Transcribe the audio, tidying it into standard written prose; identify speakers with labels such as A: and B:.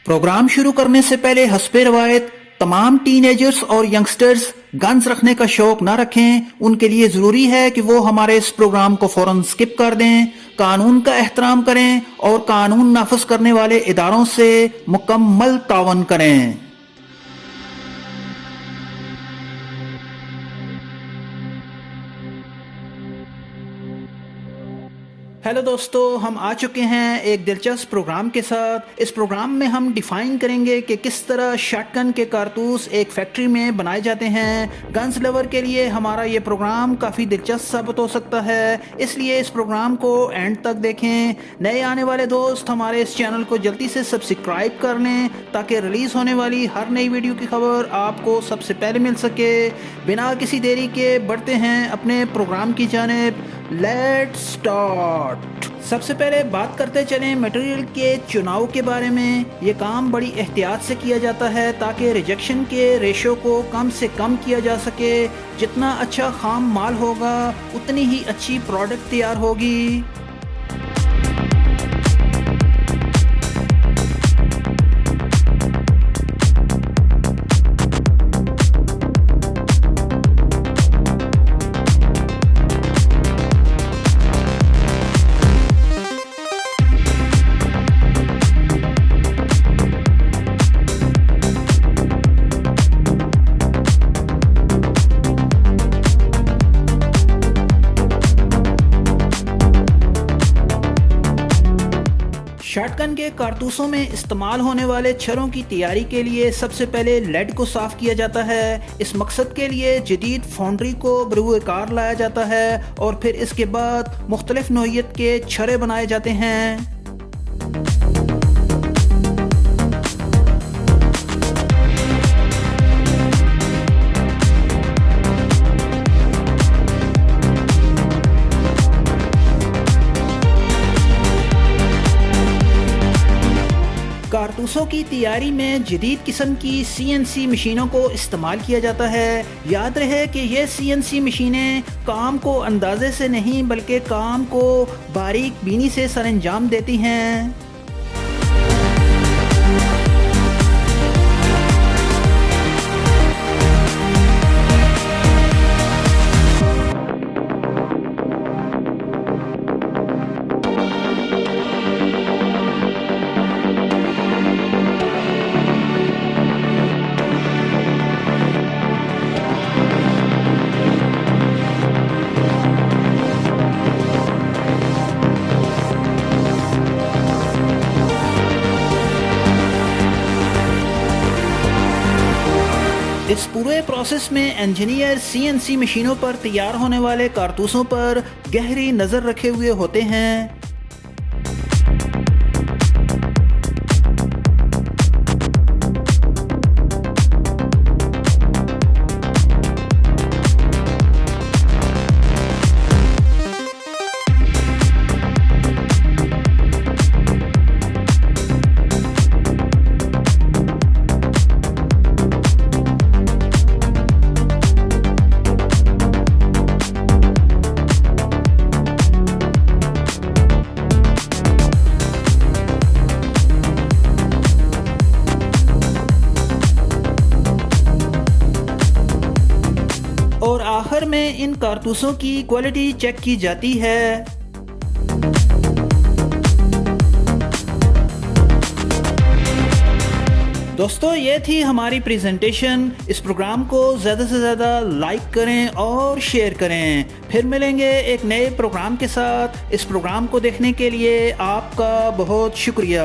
A: Programme शुरू करने से पहले हस्बे रवायत तमाम टीनेजर्स और यंगस्टर्स गन्स रखने का शौक ना रखें। उनके लिए जरूरी है कि वो हमारे इस प्रोग्राम को फौरन स्किप कर दें, कानून का एहतराम करें और कानून नाफिज करने वाले इदारों से मुकम्मल तावन करें। हेलो दोस्तों, हम आ चुके हैं एक दिलचस्प प्रोग्राम के साथ। इस प्रोग्राम में हम डिफाइन करेंगे कि किस तरह शॉटगन के कारतूस एक फैक्ट्री में बनाए जाते हैं। गन्स लवर के लिए हमारा ये प्रोग्राम काफ़ी दिलचस्प साबित हो सकता है, इसलिए इस प्रोग्राम को एंड तक देखें। नए आने वाले दोस्त हमारे इस चैनल को जल्दी से सब्सक्राइब कर लें ताकि रिलीज़ होने वाली हर नई वीडियो की खबर आपको सबसे पहले मिल सके। बिना किसी देरी के बढ़ते हैं अपने प्रोग्राम की जानिब। Let's start. सबसे पहले बात करते चलें मटेरियल के चुनाव के बारे में। ये काम बड़ी एहतियात से किया जाता है ताकि रिजेक्शन के रेशो को कम से कम किया जा सके। जितना अच्छा खाम माल होगा उतनी ही अच्छी प्रोडक्ट तैयार होगी। शॉटगन के कारतूसों में इस्तेमाल होने वाले छर्रों की तैयारी के लिए सबसे पहले लेड को साफ किया जाता है। इस मकसद के लिए जदीद फाउंड्री को बरूए कार लाया जाता है और फिर इसके बाद मुख्तलिफ नौइयत के छर्रे बनाए जाते हैं। कारतूसों की तैयारी में जदीद किस्म की CNC मशीनों को इस्तेमाल किया जाता है। याद रहे कि ये CNC मशीनें काम को अंदाजे से नहीं बल्कि काम को बारीक बीनी से सरअंजाम देती हैं। इस पूरे प्रोसेस में इंजीनियर CNC मशीनों पर तैयार होने वाले कारतूसों पर गहरी नज़र रखे हुए होते हैं। और आखिर में इन कारतूसों की क्वालिटी चेक की जाती है। दोस्तों, ये थी हमारी प्रेजेंटेशन। इस प्रोग्राम को ज़्यादा से ज़्यादा लाइक करें और शेयर करें। फिर मिलेंगे एक नए प्रोग्राम के साथ। इस प्रोग्राम को देखने के लिए आपका बहुत शुक्रिया।